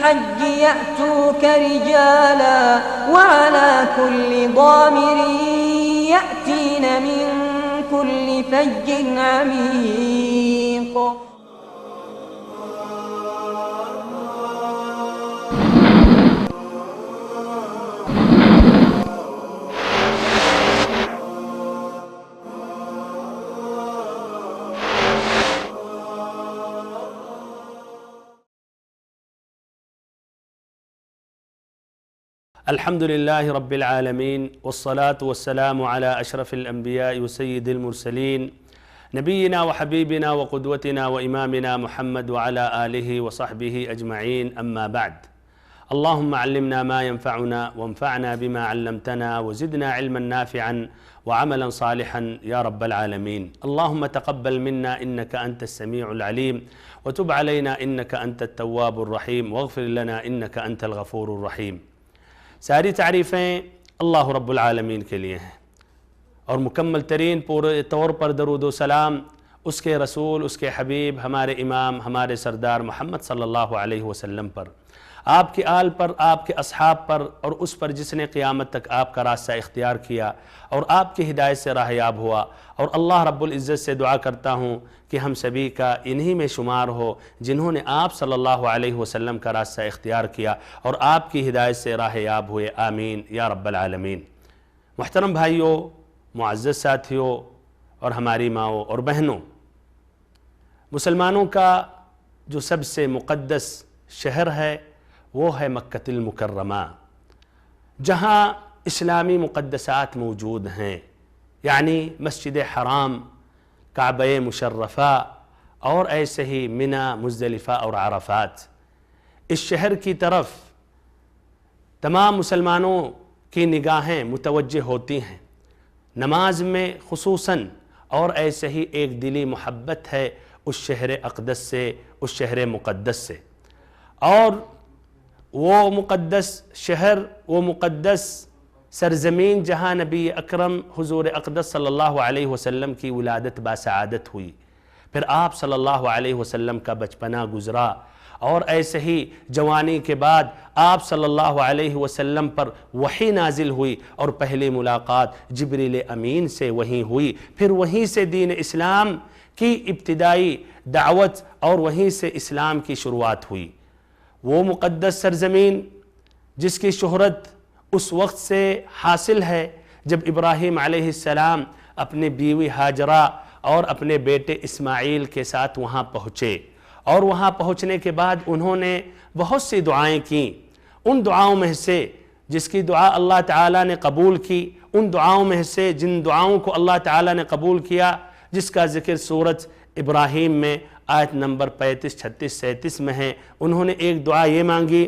الحج يأتوك رجالا وعلى كل ضامر يأتين من كل فج عميق. الحمد لله رب العالمين والصلاة والسلام على أشرف الأنبياء وسيد المرسلين نبينا وحبيبنا وقدوتنا وإمامنا محمد وعلى آله وصحبه أجمعين، أما بعد. اللهم علمنا ما ينفعنا وانفعنا بما علمتنا وزدنا علما نافعا وعملا صالحا يا رب العالمين. اللهم تقبل منا إنك أنت السميع العليم وتب علينا إنك أنت التواب الرحيم واغفر لنا إنك أنت الغفور الرحيم. ساری تعریفیں اللہ رب العالمین کے لیے ہیں اور مکمل ترین پورے طور پر درود و سلام اس کے رسول، اس کے حبیب، ہمارے امام، ہمارے سردار محمد صلی اللہ علیہ وسلم پر، آپ کے آل پر، آپ کے اصحاب پر اور اس پر جس نے قیامت تک آپ کا راستہ اختیار کیا اور آپ کی ہدایت سے راہ یاب ہوا. اور اللہ رب العزت سے دعا کرتا ہوں کہ ہم سبھی کا انہی میں شمار ہو جنہوں نے آپ صلی اللہ علیہ وسلم کا راستہ اختیار کیا اور آپ کی ہدایت سے راہ یاب ہوئے. آمین یا رب العالمین. محترم بھائیوں، معزز ساتھیوں اور ہماری ماؤں اور بہنوں، مسلمانوں کا جو سب سے مقدس شہر ہے وہ ہے مکہ المکرمہ، جہاں اسلامی مقدسات موجود ہیں، یعنی مسجد حرام، کعبہ مشرفہ اور ایسے ہی منی، مزدلفہ اور عرفات. اس شہر کی طرف تمام مسلمانوں کی نگاہیں متوجہ ہوتی ہیں، نماز میں خصوصاً، اور ایسے ہی ایک دلی محبت ہے اس شہر اقدس سے، اس شہر مقدس سے. اور وہ مقدس شہر، وہ مقدس سرزمین جہاں نبی اکرم حضور اقدس صلی اللہ علیہ وسلم کی ولادت باسعادت ہوئی، پھر آپ صلی اللہ علیہ وسلم کا بچپنا گزرا، اور ایسے ہی جوانی کے بعد آپ صلی اللہ علیہ وسلم پر وحی نازل ہوئی اور پہلی ملاقات جبریل امین سے وہیں ہوئی. پھر وہیں سے دین اسلام کی ابتدائی دعوت اور وہیں سے اسلام کی شروعات ہوئی. وہ مقدس سرزمین جس کی شہرت اس وقت سے حاصل ہے جب ابراہیم علیہ السلام اپنے بیوی ہاجرہ اور اپنے بیٹے اسماعیل کے ساتھ وہاں پہنچے، اور وہاں پہنچنے کے بعد انہوں نے بہت سی دعائیں کیں. ان دعاؤں میں سے جس کی دعا اللہ تعالیٰ نے قبول کی، ان دعاؤں میں سے جن دعاؤں کو اللہ تعالیٰ نے قبول کیا، جس کا ذکر سورۃ ابراہیم میں آیت نمبر 35، 36، 37 میں ہے. انہوں نے ایک دعا یہ مانگی،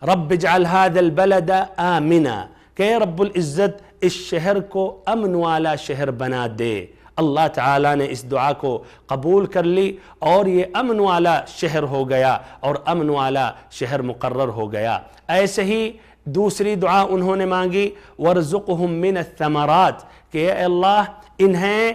رب اجعل هذا البلد آمنا، کہ اے رب العزت اس شہر کو امن والا شہر بنا دے. اللہ تعالیٰ نے اس دعا کو قبول کر لی اور یہ امن والا شہر ہو گیا اور امن والا شہر مقرر ہو گیا. ایسے ہی دوسری دعا انہوں نے مانگی، وارزقہم من الثمرات، کہ اے اللہ انہیں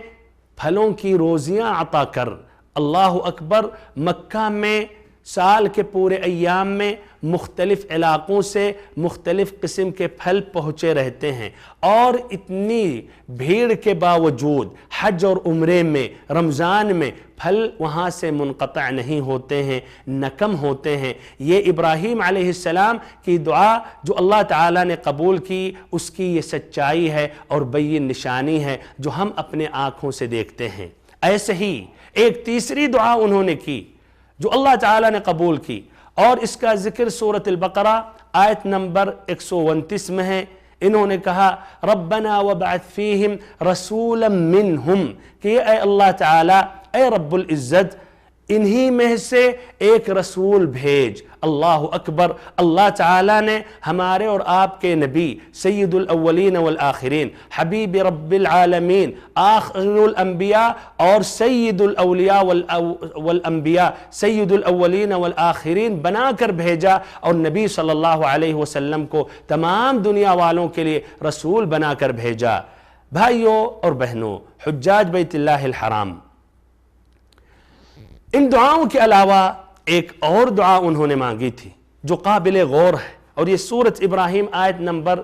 پھلوں کی روزیاں عطا کر. اللہ اکبر. مکہ میں سال کے پورے ایام میں مختلف علاقوں سے مختلف قسم کے پھل پہنچے رہتے ہیں، اور اتنی بھیڑ کے باوجود حج اور عمرے میں، رمضان میں پھل وہاں سے منقطع نہیں ہوتے ہیں، نہ کم ہوتے ہیں. یہ ابراہیم علیہ السلام کی دعا جو اللہ تعالیٰ نے قبول کی، اس کی یہ سچائی ہے اور بین نشانی ہے جو ہم اپنے آنکھوں سے دیکھتے ہیں. ایسے ہی ایک تیسری دعا انہوں نے کی جو اللہ تعالیٰ نے قبول کی، اور اس کا ذکر سورۃ البقرہ آیت نمبر 129 میں ہے. انہوں نے کہا ربنا وابعث فیہم رسولا منہم، کہ اے اللہ تعالیٰ، اے رب العزت انہی میں سے ایک رسول بھیج. اللہ اکبر. اللہ تعالیٰ نے ہمارے اور آپ کے نبی سید الاولین والآخرین، حبیب رب العالمین، آخر الانبیاء اور سید الاولیاء والانبیاء، سید الاولین والآخرین بنا کر بھیجا، اور نبی صلی اللہ علیہ وسلم کو تمام دنیا والوں کے لیے رسول بنا کر بھیجا. بھائیوں اور بہنوں، حجاج بیت اللہ الحرام، ان دعاؤں کے علاوہ ایک اور دعا انہوں نے مانگی تھی جو قابل غور ہے، اور یہ سورۃ ابراہیم آیت نمبر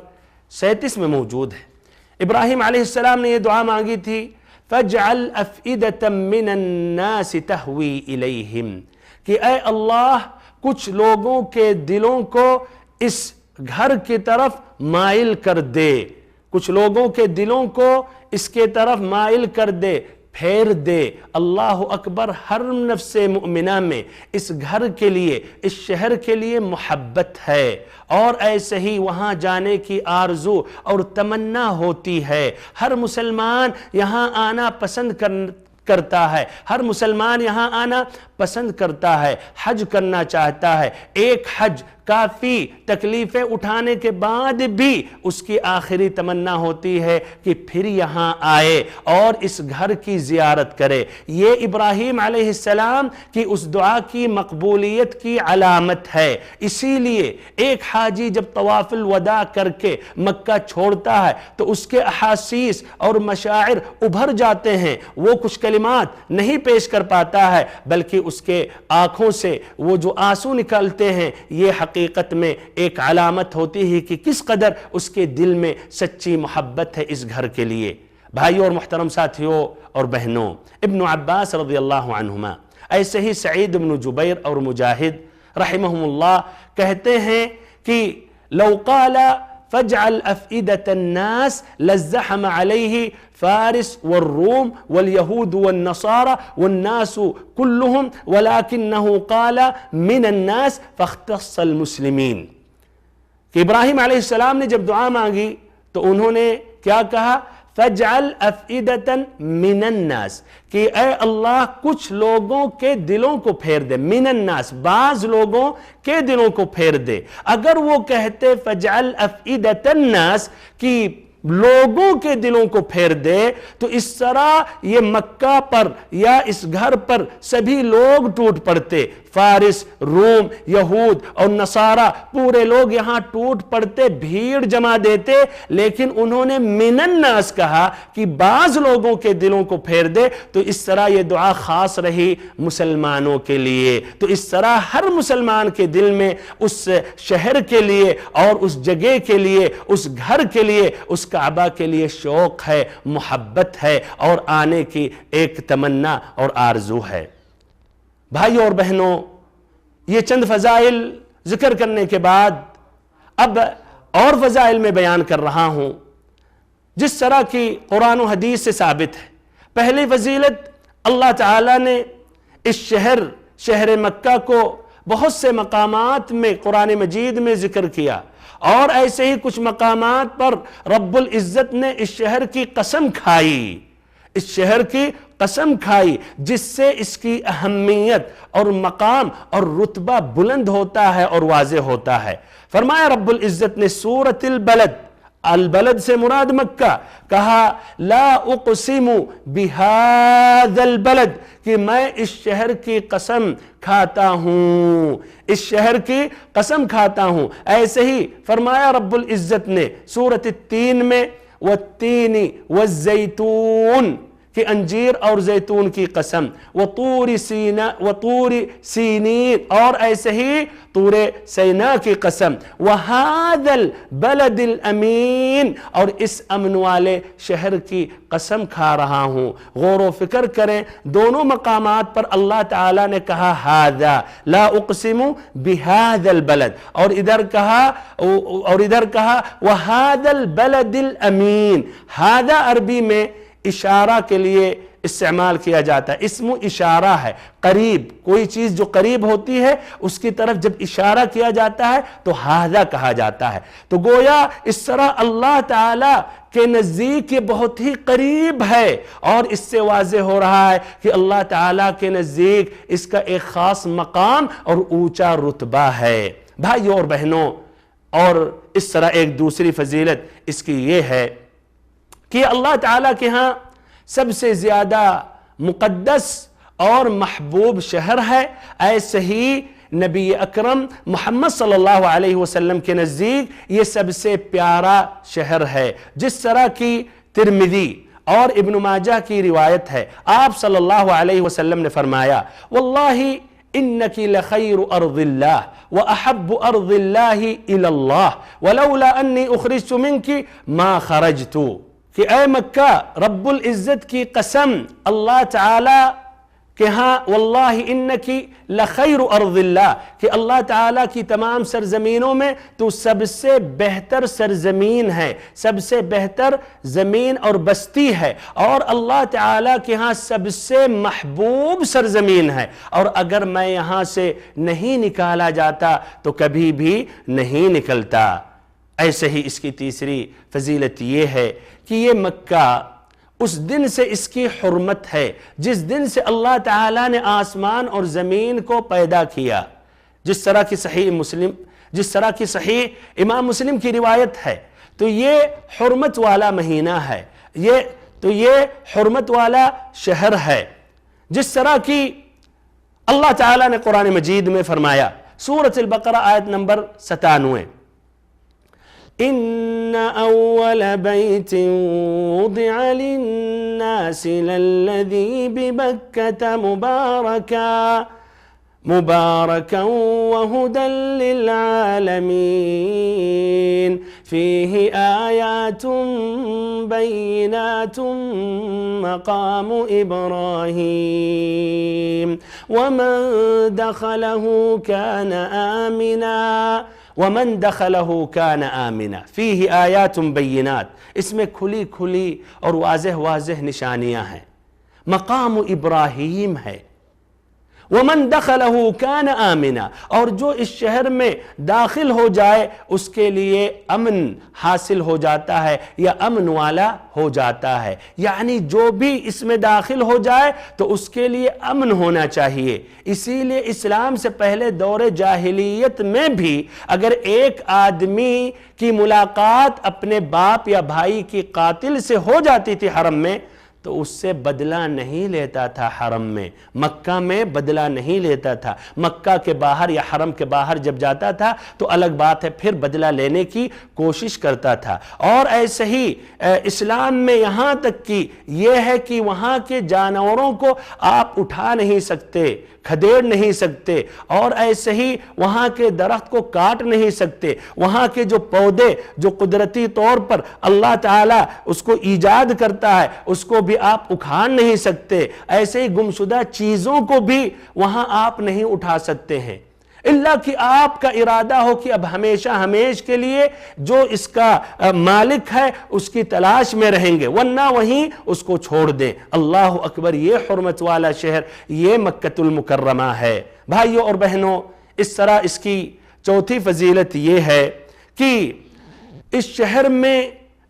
37 میں موجود ہے۔ ابراہیم علیہ السلام نے یہ دعا مانگی تھی فَاجْعَلْ أَفْئِدَةً مِّنَ النَّاسِ تَهْوِي إِلَيْهِمْ، کہ اے اللہ کچھ لوگوں کے دلوں کو اس گھر کی طرف مائل کر دے، کچھ لوگوں کے دلوں کو اس کے طرف مائل کر دے، پھیر دے۔ اللہ اکبر، ہر نفس مؤمنہ میں اس گھر کے لیے، اس شہر کے لیے محبت ہے، اور ایسے ہی وہاں جانے کی آرزو اور تمنا ہوتی ہے۔ ہر مسلمان یہاں آنا پسند کرتا ہے، ہر مسلمان یہاں آنا پسند کرتا ہے، حج کرنا چاہتا ہے۔ ایک حج کافی تکلیفیں اٹھانے کے بعد بھی اس کی آخری تمنا ہوتی ہے کہ پھر یہاں آئے اور اس گھر کی زیارت کرے۔ یہ ابراہیم علیہ السلام کی اس دعا کی مقبولیت کی علامت ہے۔ اسی لیے ایک حاجی جب طواف الوداع کر کے مکہ چھوڑتا ہے تو اس کے احاسیس اور مشاعر ابھر جاتے ہیں، وہ کچھ کلمات نہیں پیش کر پاتا ہے، بلکہ اس کے آنکھوں سے وہ جو آنسو نکلتے ہیں، یہ حقیقت میں ایک علامت ہوتی ہے کہ کس قدر اس کے دل میں سچی محبت ہے اس گھر کے لیے۔ بھائیوں اور محترم ساتھیوں اور بہنوں، ابن عباس رضی اللہ عنہما، ایسے ہی سعید بن جبیر اور مجاہد رحمہم اللہ کہتے ہیں کہ لو قال فاجعل أفئدة الناس لزحم عليه فارس والروم واليهود والنصارى والناس كلهم ولكنه قال من الناس فاختص المسلمين۔ کہ ابراہیم علیہ السلام نے جب دعا مانگی تو انہوں نے کیا کہا؟ فَاجْعَلْ أَفْئِدَةً مِّنَ النَّاسِ، کہ اے اللہ کچھ لوگوں کے دلوں کو پھیر دے، من الناس، بعض لوگوں کے دلوں کو پھیر دے۔ اگر وہ کہتے فَاجْعَلْ أَفْئِدَةَ النَّاسِ کہ لوگوں کے دلوں کو پھیر دے، تو اس طرح یہ مکہ پر یا اس گھر پر سبھی لوگ ٹوٹ پڑتے، فارس، روم، یہود اور نصارہ پورے لوگ یہاں ٹوٹ پڑتے، بھیڑ جما دیتے، لیکن انہوں نے من الناس کہا کہ بعض لوگوں کے دلوں کو پھیر دے، تو اس طرح یہ دعا خاص رہی مسلمانوں کے لیے۔ تو اس طرح ہر مسلمان کے دل میں اس شہر کے لیے اور اس جگہ کے لیے، اس گھر کے لیے، اس کعبہ کے لیے شوق ہے، محبت ہے، اور آنے کی ایک تمنا اور آرزو ہے۔ بھائیوں اور بہنوں، یہ چند فضائل ذکر کرنے کے بعد اب اور فضائل میں بیان کر رہا ہوں جس طرح کی قرآن و حدیث سے ثابت ہے۔ پہلی فضیلت، اللہ تعالیٰ نے اس شہر مکہ کو بہت سے مقامات میں قرآن مجید میں ذکر کیا، اور ایسے ہی کچھ مقامات پر رب العزت نے اس شہر کی قسم کھائی، اس شہر کی قسم کھائی، جس سے اس کی اہمیت اور مقام اور رتبہ بلند ہوتا ہے اور واضح ہوتا ہے۔ فرمایا رب العزت نے سورۃ البلد، البلد سے مراد مکہ، کہا لا اقسم بہذا البلد، کہ میں اس شہر کی قسم کھاتا ہوں، اس شہر کی قسم کھاتا ہوں۔ ایسے ہی فرمایا رب العزت نے سورۃ التین میں والتین والزیتون، کہ انجیر اور زیتون کی قسم، وطور سینین، اور ایسے ہی طور سینا کی قسم، وہذا البلد الامین، اور اس امن والے شہر کی قسم کھا رہا ہوں۔ غور و فکر کریں، دونوں مقامات پر اللہ تعالیٰ نے کہا ہذا، لا اقسم بہذا البلد، اور ادھر کہا وہذا البلد الامین۔ ہذا عربی میں اشارہ کے لیے استعمال کیا جاتا ہے، اسم اشارہ ہے، قریب، کوئی چیز جو قریب ہوتی ہے اس کی طرف جب اشارہ کیا جاتا ہے تو ہذا کہا جاتا ہے۔ تو گویا اس طرح اللہ تعالیٰ کے نزدیک یہ بہت ہی قریب ہے، اور اس سے واضح ہو رہا ہے کہ اللہ تعالیٰ کے نزدیک اس کا ایک خاص مقام اور اونچا رتبہ ہے۔ بھائیوں اور بہنوں، اور اس طرح ایک دوسری فضیلت اس کی یہ ہے کہ اللہ تعالیٰ کے ہاں سب سے زیادہ مقدس اور محبوب شہر ہے، ایسے ہی نبی اکرم محمد صلی اللہ علیہ وسلم کے نزدیک یہ سب سے پیارا شہر ہے۔ جس طرح کی ترمذی اور ابن ماجہ کی روایت ہے، آپ صلی اللہ علیہ وسلم نے فرمایا واللہ إنك لخير أرض الله وأحب أرض الله إلى الله ولولا أني أخرجت منك ما خرجت. کہ اے مکہ، رب العزت کی قسم اللہ تعالیٰ کہ ہاں واللہ انکی لخیر ارض اللہ، کہ اللہ تعالیٰ کی تمام سرزمینوں میں تو سب سے بہتر سرزمین ہے، سب سے بہتر زمین اور بستی ہے، اور اللہ تعالیٰ کے ہاں سب سے محبوب سرزمین ہے، اور اگر میں یہاں سے نہیں نکالا جاتا تو کبھی بھی نہیں نکلتا۔ ایسے ہی اس کی تیسری فضیلت یہ ہے کہ یہ مکہ اس دن سے اس کی حرمت ہے جس دن سے اللہ تعالیٰ نے آسمان اور زمین کو پیدا کیا۔ جس طرح کی صحیح امام مسلم کی روایت ہے، تو یہ حرمت والا مہینہ ہے، یہ حرمت والا شہر ہے، جس طرح کی اللہ تعالیٰ نے قرآن مجید میں فرمایا، سورۃ البقرہ آیت نمبر 97، إن أول بيت وضع للناس للذي ببكة مباركا وهدى للعالمين فيه آيات بينات مقام إبراهيم ومن دخله كان آمنا فيه آیات بینات، اس میں کھلی کھلی اور واضح نشانیاں ہیں، مقام ابراہیم ہے، ومن دخلہ کان آمنا، اور جو اس شہر میں داخل ہو جائے اس کے لیے امن حاصل ہو جاتا ہے یا امن والا ہو جاتا ہے، یعنی جو بھی اس میں داخل ہو جائے تو اس کے لیے امن ہونا چاہیے۔ اسی لیے اسلام سے پہلے دور جاہلیت میں بھی اگر ایک آدمی کی ملاقات اپنے باپ یا بھائی کی قاتل سے ہو جاتی تھی حرم میں تو اس سے بدلہ نہیں لیتا تھا، حرم میں مکہ میں بدلہ نہیں لیتا تھا، مکہ کے باہر یا حرم کے باہر جب جاتا تھا تو الگ بات ہے، پھر بدلہ لینے کی کوشش کرتا تھا۔ اور ایسے ہی اسلام میں یہاں تک کہ یہ ہے کہ وہاں کے جانوروں کو آپ اٹھا نہیں سکتے، کھدیڑ نہیں سکتے، اور ایسے ہی وہاں کے درخت کو کاٹ نہیں سکتے، وہاں کے جو پودے جو قدرتی طور پر اللہ تعالیٰ اس کو ایجاد کرتا ہے اس کو بھی آپ اکھاڑ نہیں سکتے، ایسے ہی گمشدہ چیزوں کو بھی وہاں آپ نہیں اٹھا سکتے ہیں، اللہ کہ آپ کا ارادہ ہو کہ اب ہمیشہ ہمیش کے لیے جو اس کا مالک ہے اس کی تلاش میں رہیں گے، ورنہ وہیں اس کو چھوڑ دیں۔ اللہ اکبر، یہ حرمت والا شہر یہ مکۃ المکرمہ ہے۔ بھائیوں اور بہنوں، اس طرح اس کی چوتھی فضیلت یہ ہے کہ اس شہر میں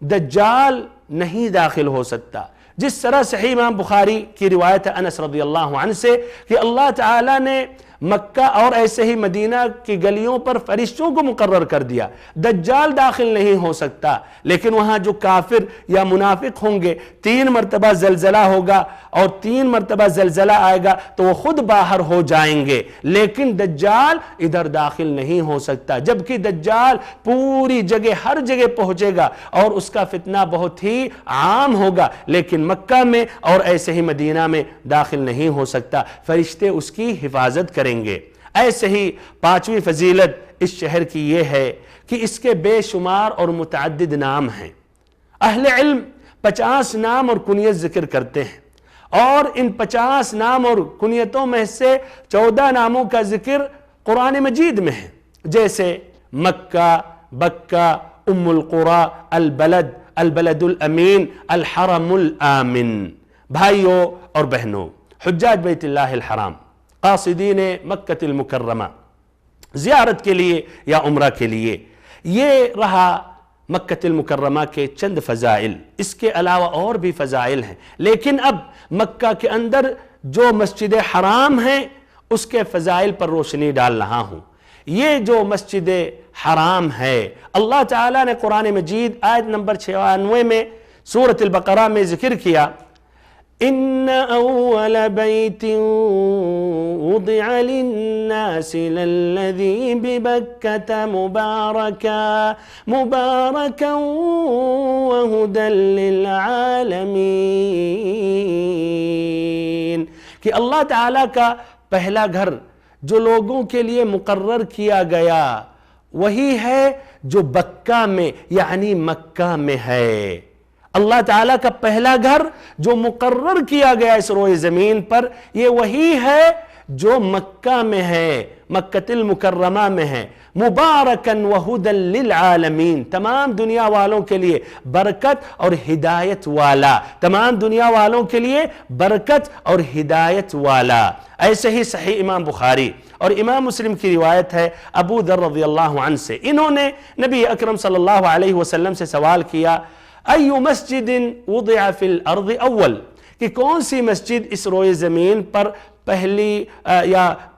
دجال نہیں داخل ہو سکتا، جس طرح صحیح امام بخاری کی روایت ہے انس رضی اللہ عنہ سے کہ اللہ تعالیٰ نے مکہ اور ایسے ہی مدینہ کی گلیوں پر فرشتوں کو مقرر کر دیا، دجال داخل نہیں ہو سکتا، لیکن وہاں جو کافر یا منافق ہوں گے 3 مرتبہ زلزلہ ہوگا اور 3 مرتبہ زلزلہ آئے گا تو وہ خود باہر ہو جائیں گے، لیکن دجال ادھر داخل نہیں ہو سکتا، جبکہ دجال پوری جگہ ہر جگہ پہنچے گا اور اس کا فتنہ بہت ہی عام ہوگا، لیکن مکہ میں اور ایسے ہی مدینہ میں داخل نہیں ہو سکتا، فرشتے اس کی حفاظت کریں گے۔ ایسے ہی 5ویں فضیلت اس شہر کی یہ ہے کہ اس کے بے شمار اور متعدد نام ہیں، اہل علم 50 نام اور کنیت ذکر کرتے ہیں، اور ان 50 نام اور کنیتوں میں سے 14 ناموں کا ذکر قرآن مجید میں ہے، جیسے مکہ، بکہ، ام القرى، البلد الامین، الحرم الآمن۔ بھائیوں اور بہنوں، حجاج بیت اللہ الحرام، قاصدین مکہ المکرمہ زیارت کے لیے یا عمرہ کے لیے، یہ رہا مکہ المکرمہ کے چند فضائل، اس کے علاوہ اور بھی فضائل ہیں، لیکن اب مکہ کے اندر جو مسجد حرام ہیں اس کے فضائل پر روشنی ڈال رہا ہوں۔ یہ جو مسجد حرام ہے اللہ تعالیٰ نے قرآن مجید آیت نمبر 96 میں سورۃ البقرہ میں ذکر کیا، إن أول بيت وضع للناس للذي ببكة مباركا وهدى للعالمين، کہ اللہ تعالیٰ کا پہلا گھر جو لوگوں کے لیے مقرر کیا گیا وہی ہے جو بکہ میں یعنی مکہ میں ہے۔ اللہ تعالیٰ کا پہلا گھر جو مقرر کیا گیا اس روئے زمین پر یہ وہی ہے جو مکہ میں ہے، مکہ المکرمہ میں ہے، مبارکن وہدن للعالمین، تمام دنیا والوں کے لیے برکت اور ہدایت والا، تمام دنیا والوں کے لیے برکت اور ہدایت والا۔ ایسے ہی صحیح امام بخاری اور امام مسلم کی روایت ہے ابو ذر رضی اللہ عنہ سے، انہوں نے نبی اکرم صلی اللہ علیہ وسلم سے سوال کیا ای مسجد وضع فی الارض اول، کہ کون سی مسجد اس روئے زمین پر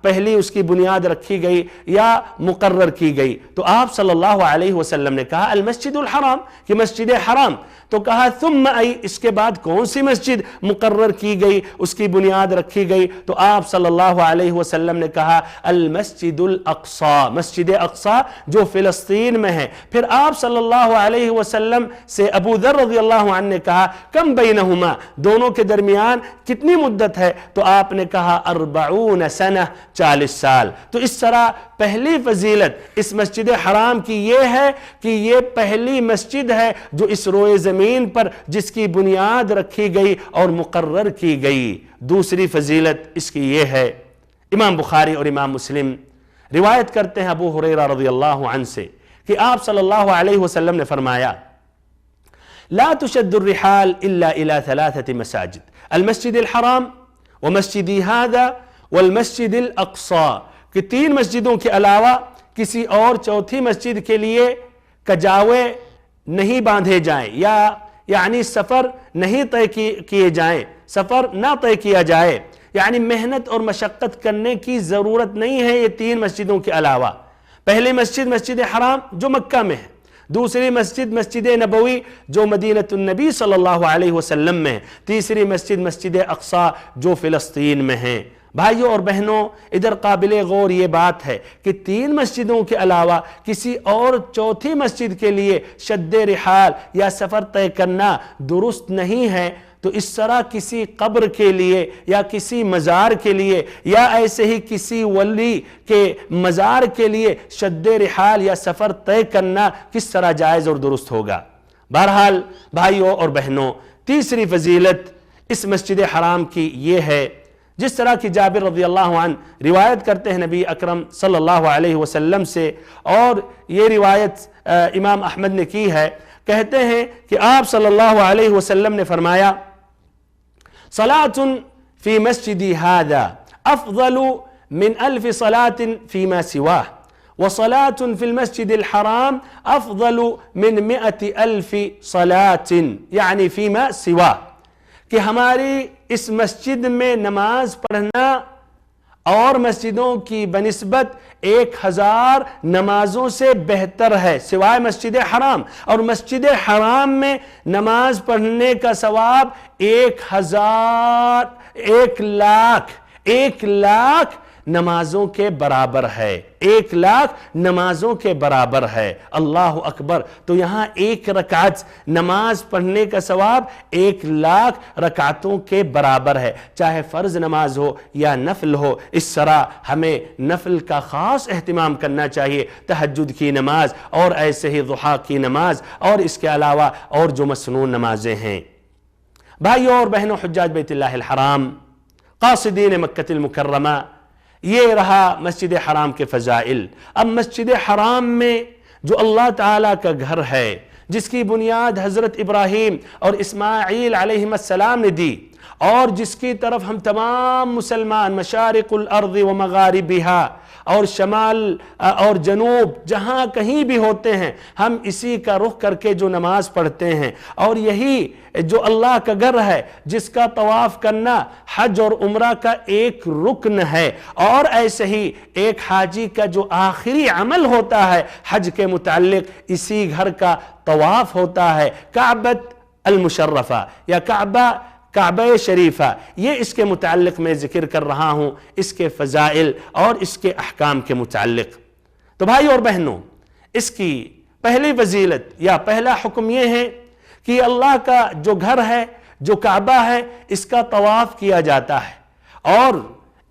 پہلی اس کی بنیاد رکھی گئی یا مقرر کی گئی؟ تو آپ صلی اللہ علیہ وسلم نے کہا المسجد الحرام، کہ مسجد حرام۔ تو کہا ثم ای، اس کے بعد کون سی مسجد مقرر کی گئی، اس کی بنیاد رکھی گئی؟ تو آپ صلی اللہ علیہ وسلم نے کہا المسجد الاقصی، مسجد اقصی جو فلسطین میں ہے۔ پھر آپ صلی اللہ علیہ وسلم سے ابو ذر رضی اللہ عنہ نے کہا کم بینہما، دونوں کے درمیان کتنی مدت ہے؟ تو آپ نے کہا 40 سنہ، 40 سال۔ تو اس طرح پہلی فضیلت اس مسجد حرام کی یہ ہے کہ یہ پہلی مسجد ہے جو اس روئے زمین پر جس کی بنیاد رکھی گئی اور مقرر کی گئی۔ دوسری فضیلت اس کی یہ ہے، امام بخاری اور امام مسلم روایت کرتے ہیں ابو ہریرہ رضی اللہ عنہ سے کہ آپ صلی اللہ علیہ وسلم نے فرمایا لا تشد الرحال الا الى 3 مساجد، المسجد الحرام ومسجدی هذا والمسجد الاقصی، کہ 3 مسجدوں کے علاوہ کسی اور چوتھی مسجد کے لیے کجاوے نہیں باندھے جائیں، یا یعنی سفر نہیں طے کیے جائیں، سفر نہ طے کیا جائے، یعنی محنت اور مشقت کرنے کی ضرورت نہیں ہے یہ 3 مسجدوں کے علاوہ۔ پہلی مسجد مسجد حرام جو مکہ میں ہے، دوسری مسجد مسجد نبوی جو مدینہ النبی صلی اللہ علیہ وسلم میں ہے، تیسری مسجد مسجد اقصی جو فلسطین میں ہے۔ بھائیوں اور بہنوں، ادھر قابل غور یہ بات ہے کہ 3 مسجدوں کے علاوہ کسی اور چوتھی مسجد کے لیے شد رحال یا سفر طے کرنا درست نہیں ہے۔ تو اس طرح کسی قبر کے لیے یا کسی مزار کے لیے یا ایسے ہی کسی ولی کے مزار کے لیے شد رحال یا سفر طے کرنا کس طرح جائز اور درست ہوگا؟ بہرحال بھائیوں اور بہنوں، تیسری فضیلت اس مسجد حرام کی یہ ہے، جس طرح کی جابر رضی اللہ عنہ روایت کرتے ہیں نبی اکرم صلی اللہ علیہ وسلم سے، اور یہ روایت امام احمد نے کی ہے، کہتے ہیں کہ آپ صلی اللہ علیہ وسلم نے فرمایا صلاة فی مسجدی هذا افضل من 1000 صلاة فیما سواہ، وصلاة فی المسجد الحرام افضل من 100,000 صلاة یعنی فیما سواہ، کہ ہماری اس مسجد میں نماز پڑھنا اور مسجدوں کی بنسبت 1000 نمازوں سے بہتر ہے سوائے مسجد حرام، اور مسجد حرام میں نماز پڑھنے کا ثواب 1 لاکھ نمازوں کے برابر ہے، 1 لاکھ نمازوں کے برابر ہے۔ اللہ اکبر! تو یہاں 1 رکعت نماز پڑھنے کا ثواب 1 لاکھ رکعتوں کے برابر ہے، چاہے فرض نماز ہو یا نفل ہو۔ اس طرح ہمیں نفل کا خاص اہتمام کرنا چاہیے، تہجد کی نماز اور ایسے ہی ضحیٰ کی نماز، اور اس کے علاوہ اور جو مسنون نمازیں ہیں۔ بھائیوں اور بہنوں، حجاج بیت اللہ الحرام، قاصدین مکہ المکرمہ، یہ رہا مسجد حرام کے فضائل۔ اب مسجد حرام میں جو اللہ تعالیٰ کا گھر ہے، جس کی بنیاد حضرت ابراہیم اور اسماعیل علیہ السلام نے دی، اور جس کی طرف ہم تمام مسلمان مشارق الارض و مغاربہا، اور شمال اور جنوب جہاں کہیں بھی ہوتے ہیں، ہم اسی کا رخ کر کے جو نماز پڑھتے ہیں، اور یہی جو اللہ کا گھر ہے جس کا طواف کرنا حج اور عمرہ کا ایک رکن ہے، اور ایسے ہی ایک حاجی کا جو آخری عمل ہوتا ہے حج کے متعلق اسی گھر کا طواف ہوتا ہے، کعبۃ المشرفہ یا کعبہ شریفہ۔ یہ اس کے متعلق میں ذکر کر رہا ہوں، اس کے فضائل اور اس کے احکام کے متعلق۔ تو بھائی اور بہنوں، اس کی پہلی فضیلت یا پہلا حکم یہ ہے کہ اللہ کا جو گھر ہے، جو کعبہ ہے، اس کا طواف کیا جاتا ہے، اور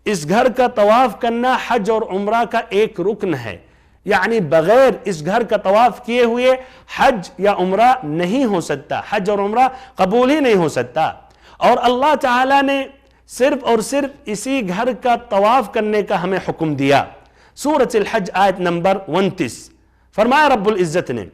اس گھر کا طواف کرنا حج اور عمرہ کا ایک رکن ہے، یعنی بغیر اس گھر کا طواف کیے ہوئے حج یا عمرہ نہیں ہو سکتا، حج اور عمرہ قبول ہی نہیں ہو سکتا۔ اور اللہ تعالیٰ نے صرف اور صرف اسی گھر کا طواف کرنے کا ہمیں حکم دیا۔ سورۃ الحج آیت نمبر 29 فرمایا رب العزت نے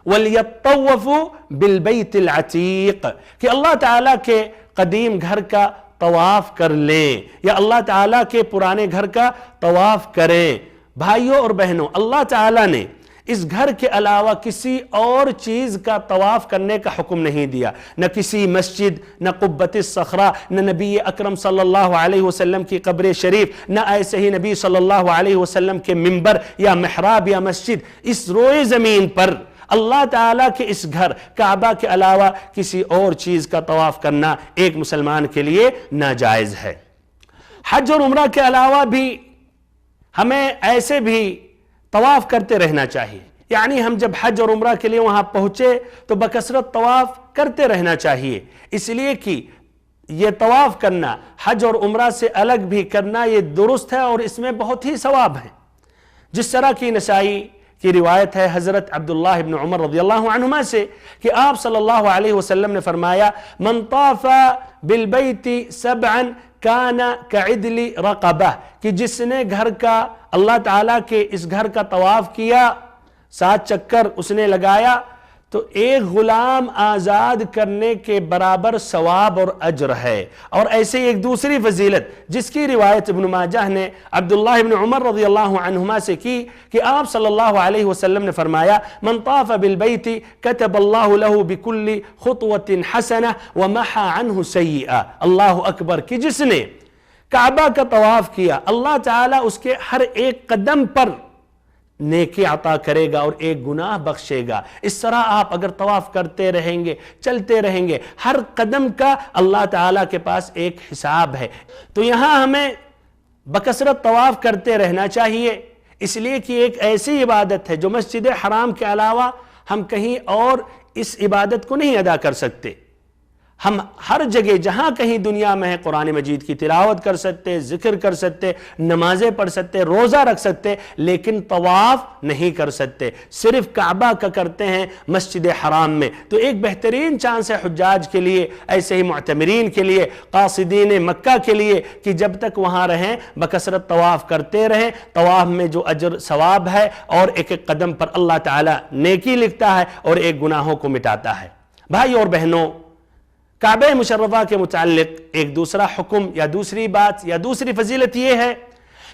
وَلْيَطَّوَّفُوا بِالْبَيْتِ الْعَتِيقِ کہ اللہ تعالیٰ کے قدیم گھر کا طواف کر لیں یا اللہ تعالیٰ کے پرانے گھر کا طواف کریں۔ بھائیوں اور بہنوں، اللہ تعالیٰ نے اس گھر کے علاوہ کسی اور چیز کا طواف کرنے کا حکم نہیں دیا، نہ کسی مسجد، نہ قبۃ الصخرہ، نہ نبی اکرم صلی اللہ علیہ وسلم کی قبر شریف، نہ ایسے ہی نبی صلی اللہ علیہ وسلم کے منبر یا محراب یا مسجد۔ اس روئے زمین پر اللہ تعالیٰ کے اس گھر کعبہ کے علاوہ کسی اور چیز کا طواف کرنا ایک مسلمان کے لیے ناجائز ہے۔ حج اور عمرہ کے علاوہ بھی ہمیں ایسے بھی طواف کرتے رہنا چاہیے، یعنی ہم جب حج اور عمرہ کے لیے وہاں پہنچے تو بکثرت طواف کرتے رہنا چاہیے، اس لیے کہ یہ طواف کرنا حج اور عمرہ سے الگ بھی کرنا یہ درست ہے اور اس میں بہت ہی ثواب ہے۔ جس طرح کی نسائی کی روایت ہے حضرت عبداللہ ابن عمر رضی اللہ عنہما سے کہ آپ صلی اللہ علیہ وسلم نے فرمایا من طاف بالبیت سبعا کان کعدل رقبہ کہ جس نے گھر کا اللہ تعالیٰ کے اس گھر کا طواف کیا، 7 چکر اس نے لگایا، تو ایک غلام آزاد کرنے کے برابر ثواب اور اجر ہے۔ اور ایسے ایک دوسری فضیلت جس کی روایت ابن ماجہ نے عبداللہ ابن عمر رضی اللہ عنہما سے کی کہ آپ صلی اللہ علیہ وسلم نے فرمایا من طاف بالبیت کتب اللہ له بكل خطوة حسنہ ومحى عنہ سیئہ۔ اللہ اکبر کہ جس نے کعبہ کا طواف کیا اللہ تعالیٰ اس کے ہر ایک قدم پر نیکی عطا کرے گا اور ایک گناہ بخشے گا۔ اس طرح آپ اگر طواف کرتے رہیں گے، چلتے رہیں گے، ہر قدم کا اللہ تعالیٰ کے پاس ایک حساب ہے۔ تو یہاں ہمیں بکثرت طواف کرتے رہنا چاہیے، اس لیے کہ ایک ایسی عبادت ہے جو مسجد حرام کے علاوہ ہم کہیں اور اس عبادت کو نہیں ادا کر سکتے۔ ہم ہر جگہ جہاں کہیں دنیا میں ہے قرآن مجید کی تلاوت کر سکتے، ذکر کر سکتے، نمازیں پڑھ سکتے، روزہ رکھ سکتے، لیکن طواف نہیں کر سکتے، صرف کعبہ کا کرتے ہیں مسجد حرام میں۔ تو ایک بہترین چانس ہے حجاج کے لیے، ایسے ہی معتمرین کے لیے، قاصدین مکہ کے لیے کہ جب تک وہاں رہیں بکثرت طواف کرتے رہیں۔ طواف میں جو اجر ثواب ہے اور ایک ایک قدم پر اللہ تعالیٰ نیکی لکھتا ہے اور ایک گناہوں کو مٹاتا ہے۔ بھائی اور بہنوں، کعبہ مشرفہ کے متعلق ایک دوسرا حکم یا دوسری بات یا دوسری فضیلت یہ ہے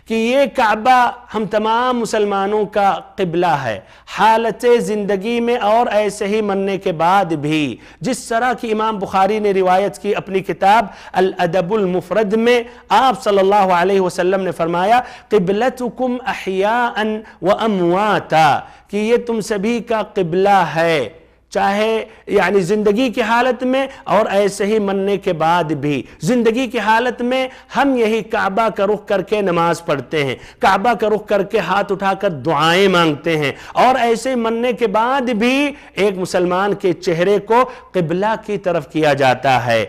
کہ یہ کعبہ ہم تمام مسلمانوں کا قبلہ ہے، حالت زندگی میں اور ایسے ہی مرنے کے بعد بھی۔ جس طرح کی امام بخاری نے روایت کی اپنی کتاب الادب المفرد میں، آپ صلی اللہ علیہ وسلم نے فرمایا قبلتکم احیاء و امواتا کہ یہ تم سبھی کا قبلہ ہے، چاہے یعنی زندگی کی حالت میں اور ایسے ہی مرنے کے بعد بھی۔ زندگی کی حالت میں ہم یہی کعبہ کا رخ کر کے نماز پڑھتے ہیں، کعبہ کا رخ کر کے ہاتھ اٹھا کر دعائیں مانگتے ہیں، اور ایسے ہی مرنے کے بعد بھی ایک مسلمان کے چہرے کو قبلہ کی طرف کیا جاتا ہے۔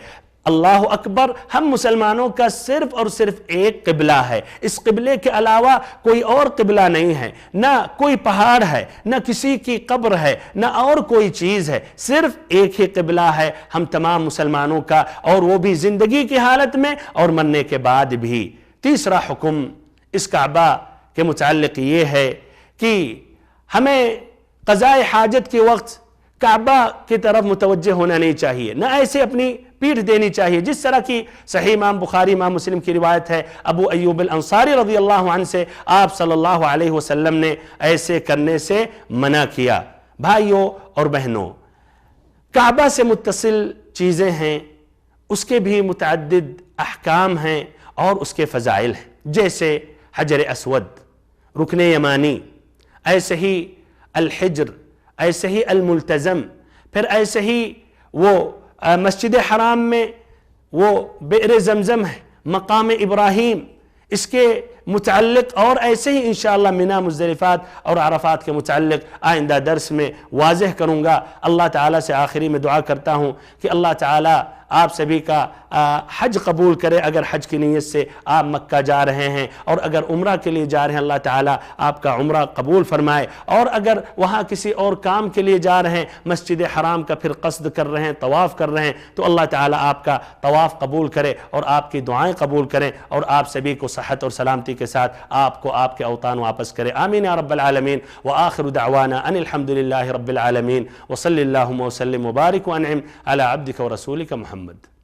اللہ اکبر، ہم مسلمانوں کا صرف اور صرف ایک قبلہ ہے، اس قبلے کے علاوہ کوئی اور قبلہ نہیں ہے، نہ کوئی پہاڑ ہے، نہ کسی کی قبر ہے، نہ اور کوئی چیز ہے، صرف ایک ہی قبلہ ہے ہم تمام مسلمانوں کا، اور وہ بھی زندگی کی حالت میں اور مرنے کے بعد بھی۔ تیسرا حکم اس کعبہ کے متعلق یہ ہے کہ ہمیں قضاء حاجت کے وقت کعبہ کی طرف متوجہ ہونا نہیں چاہیے، نہ ایسے اپنی پیٹھ دینی چاہیے، جس طرح کی صحیح امام بخاری امام مسلم کی روایت ہے ابو ایوب الانصاری رضی اللہ عنہ سے، آپ صلی اللہ علیہ وسلم نے ایسے کرنے سے منع کیا۔ بھائیوں اور بہنوں، کعبہ سے متصل چیزیں ہیں، اس کے بھی متعدد احکام ہیں اور اس کے فضائل ہیں، جیسے حجر اسود، رکن یمانی، ایسے ہی الحجر، ایسے ہی الملتزم، پھر ایسے ہی وہ مسجد حرام میں وہ بئر زمزم ہے، مقام ابراہیم، اس کے متعلق اور ایسے ہی انشاءاللہ منی، مزدلفات اور عرفات کے متعلق آئندہ درس میں واضح کروں گا۔ اللہ تعالیٰ سے آخری میں دعا کرتا ہوں کہ اللہ تعالیٰ آپ سبھی کا حج قبول کرے. اگر حج کی نیت سے آپ مکہ جا رہے ہیں اور اگر عمرہ کے لیے جا رہے ہیں اللہ تعالیٰ آپ کا عمرہ قبول فرمائے. اور اگر وہاں کسی اور کام کے لیے جا رہے ہیں مسجد حرام کا پھر قصد کر رہے ہیں طواف کر رہے ہیں تو اللہ تعالیٰ آپ کا طواف قبول کرے اور آپ کی دعائیں قبول کریں اور آپ سبھی کو صحت اور سلامتی کے ساتھ آپ کو آپ کے اوطان واپس کرے. آمین یا رب العالمین. وآخر دعوانا ان الحمد للہ رب العالمین وصلی اللہم وسلم وبارک وانعم علی عبدک ورسولک محمد.